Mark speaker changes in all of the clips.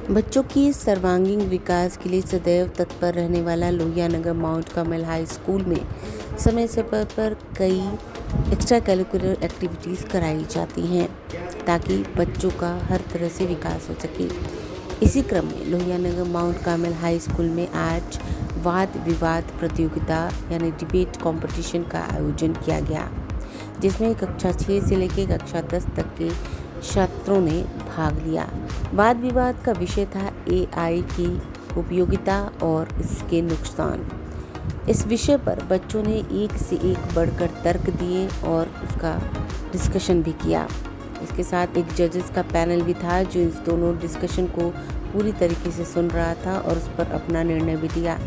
Speaker 1: बच्चों के सर्वांगीण विकास के लिए सदैव तत्पर रहने वाला Lohia Nagar Mount Carmel High school में समय समय पर कई एक्स्ट्रा करिकुलर एक्टिविटीज़ कराई जाती हैं ताकि बच्चों का हर तरह से विकास हो सके। इसी क्रम में Lohia Nagar Mount Carmel High school में आज वाद विवाद प्रतियोगिता यानी डिबेट कंपटीशन का आयोजन किया गया, जिसमें कक्षा 6 से लेकर कक्षा 10 तक के छात्रों ने भाग लिया। वाद विवाद का विषय था एआई की उपयोगिता और इसके नुकसान। इस विषय पर बच्चों ने एक से एक बढ़कर तर्क दिए और उसका डिस्कशन भी किया। इसके साथ एक जजेस का पैनल भी था जो इस दोनों डिस्कशन को पूरी तरीके से सुन रहा था और उस पर अपना निर्णय भी दिया।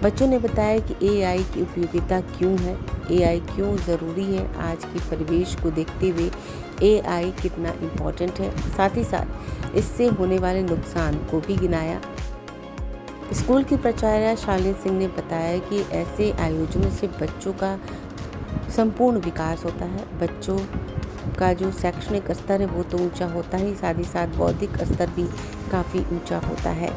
Speaker 1: बच्चों ने बताया कि एआई की उपयोगिता क्यों है, एआई क्यों ज़रूरी है, आज के परिवेश को देखते हुए एआई कितना इम्पोर्टेंट है, साथ ही साथ इससे होने वाले नुकसान को भी गिनाया। स्कूल की प्राचार्य शालिनी सिंह ने बताया कि ऐसे आयोजनों से बच्चों का संपूर्ण विकास होता है। बच्चों का जो शैक्षणिक स्तर है वो तो ऊंचा होता ही, साथ ही साथ बौद्धिक स्तर भी काफ़ी ऊंचा होता है।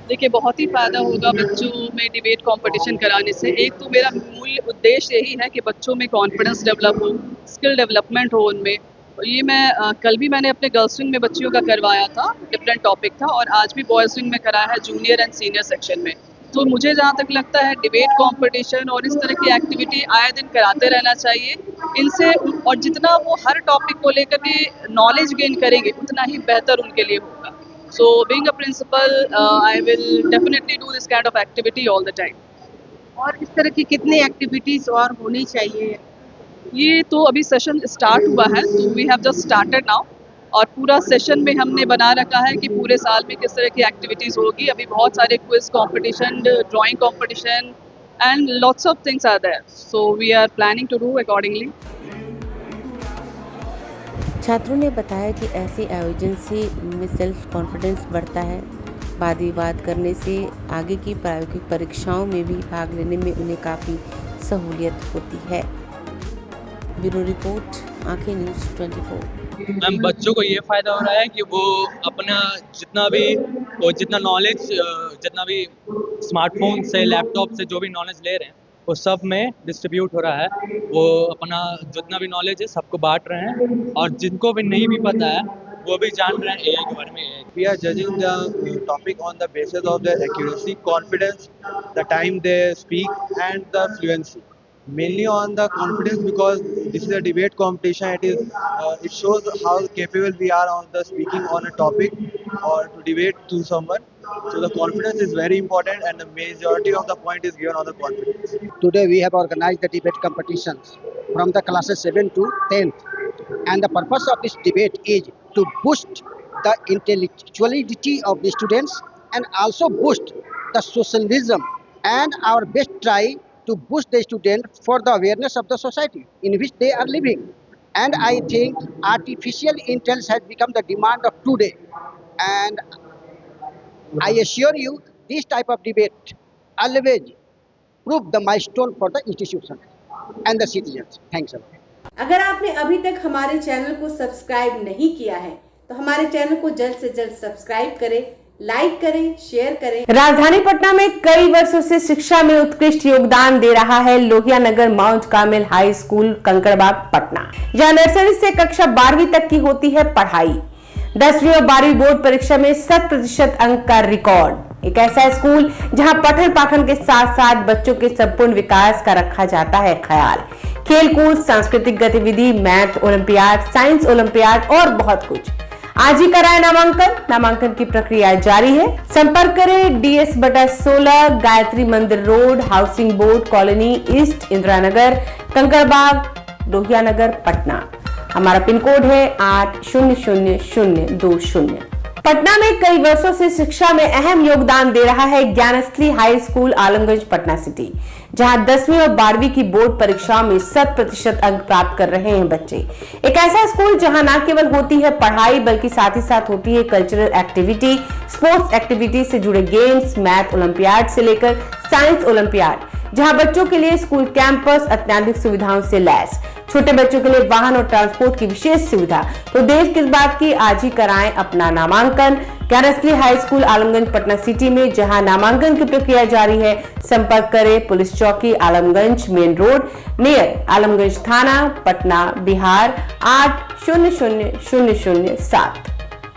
Speaker 2: देखिए, बहुत ही फ़ायदा होगा बच्चों में डिबेट कंपटीशन कराने से। एक तो मेरा मूल उद्देश्य यही है कि बच्चों में कॉन्फिडेंस डेवलप हो, स्किल डेवलपमेंट हो उनमें। और ये मैं कल भी मैंने अपने गर्ल्स विंग में बच्चियों का करवाया था, डिफरेंट टॉपिक था, और आज भी बॉयज़ विंग में कराया है जूनियर एंड सीनियर सेक्शन में। तो मुझे जहाँ तक लगता है डिबेट कंपटीशन और इस तरह की एक्टिविटी आए दिन कराते रहना चाहिए। इनसे और जितना वो हर टॉपिक को लेकर के नॉलेज गेन करेंगे उतना ही बेहतर उनके लिए होगा। So being a principal, I will definitely do this kind of activity all the time.
Speaker 3: और इस तरह की कितनी एक्टिविटीज और होनी चाहिए?
Speaker 2: ये तो अभी सेशन स्टार्ट हुआ है, तो we have just started now, और पूरा सेशन में हमने बना रखा है कि पूरे साल में किस तरह की एक्टिविटीज़ होगी। अभी बहुत सारे quiz competition, drawing competition and lots of things are there, so we are planning to do accordingly.
Speaker 1: छात्रों ने बताया कि ऐसे आयोजन से उनमें सेल्फ कॉन्फिडेंस बढ़ता है। वाद विवाद करने से आगे की प्रायोगिक परीक्षाओं में भी भाग लेने में उन्हें काफ़ी सहूलियत होती है। ब्यूरो रिपोर्ट, आंखें न्यूज़ 24।
Speaker 4: मैम, बच्चों को ये फ़ायदा हो रहा है कि वो अपना जितना नॉलेज, जितना भी स्मार्टफोन से, लैपटॉप से जो भी नॉलेज ले रहे हैं वो सब में डिस्ट्रीब्यूट हो रहा है। वो अपना जितना भी नॉलेज है सबको बांट रहे हैं, और जिनको भी नहीं भी पता है वो भी जान रहे हैं एआई के बारे में।
Speaker 5: We are judging the topic on the basis of their accuracy, confidence, the time they speak, and the fluency. Mainly on the confidence, because this is a debate competition. It shows how capable we are on the speaking on a topic or to debate to someone. So the confidence is very important, and the majority of the point is given on the confidence.
Speaker 3: Today we have organized the debate competitions from the classes 7 to 10th, and the purpose of this debate is to boost the intellectuality of the students and also boost the socialism, and our best try to boost the student for the awareness of the society in which they are living. And I think artificial intelligence has become the demand of today, and I assure you this type of debate always prove the milestone for the institution and the citizens. Thanks a lot.
Speaker 6: अगर आपने अभी तक हमारे channel को subscribe नहीं किया है तो हमारे चैनल को जल्द से जल्द सब्सक्राइब करें, लाइक करें, शेयर करें।
Speaker 7: राजधानी पटना में कई वर्षों से शिक्षा में उत्कृष्ट योगदान दे रहा है Lohia Nagar Mount Carmel High School Kankarbagh Patna, जहां नर्सरी से कक्षा 12वीं तक की होती है पढ़ाई। 10वीं और 12वीं बोर्ड परीक्षा में 100% अंक का रिकॉर्ड। एक ऐसा स्कूल जहां पठन पाठन के साथ साथ बच्चों के संपूर्ण विकास का रखा जाता है ख्याल। खेलकूद, सांस्कृतिक गतिविधि, मैथ ओलंपियाड, साइंस ओलंपियाड और बहुत कुछ। आज ही कराए नामांकन की प्रक्रिया जारी है। संपर्क करें DS/16, Gayatri Mandir Road, Housing Board Colony East, Indira Nagar, Kankarbagh, Lohia Nagar, Patna. हमारा पिन कोड है 800020। पटना में कई वर्षों से शिक्षा में अहम योगदान दे रहा है Gyansthali high school Alamganj Patna city, जहां 10वीं और 12वीं की बोर्ड परीक्षाओं में 100% अंक प्राप्त कर रहे हैं बच्चे। एक ऐसा स्कूल जहां न केवल होती है पढ़ाई बल्कि साथ ही साथ होती है कल्चरल एक्टिविटी, स्पोर्ट्स एक्टिविटी से जुड़े गेम्स, मैथ ओलंपियाड से लेकर साइंस ओलंपियाड, जहां बच्चों के लिए स्कूल कैंपस अत्याधुनिक सुविधाओं से लैस, छोटे बच्चों के लिए वाहन और ट्रांसपोर्ट की विशेष सुविधा। तो देर किस बात की, आज ही कराएं अपना नामांकन कैरसली high school Alamganj Patna city में, जहां नामांकन की प्रक्रिया जारी है। संपर्क करें पुलिस चौकी Alamganj main road near Alamganj थाना पटना बिहार 800007।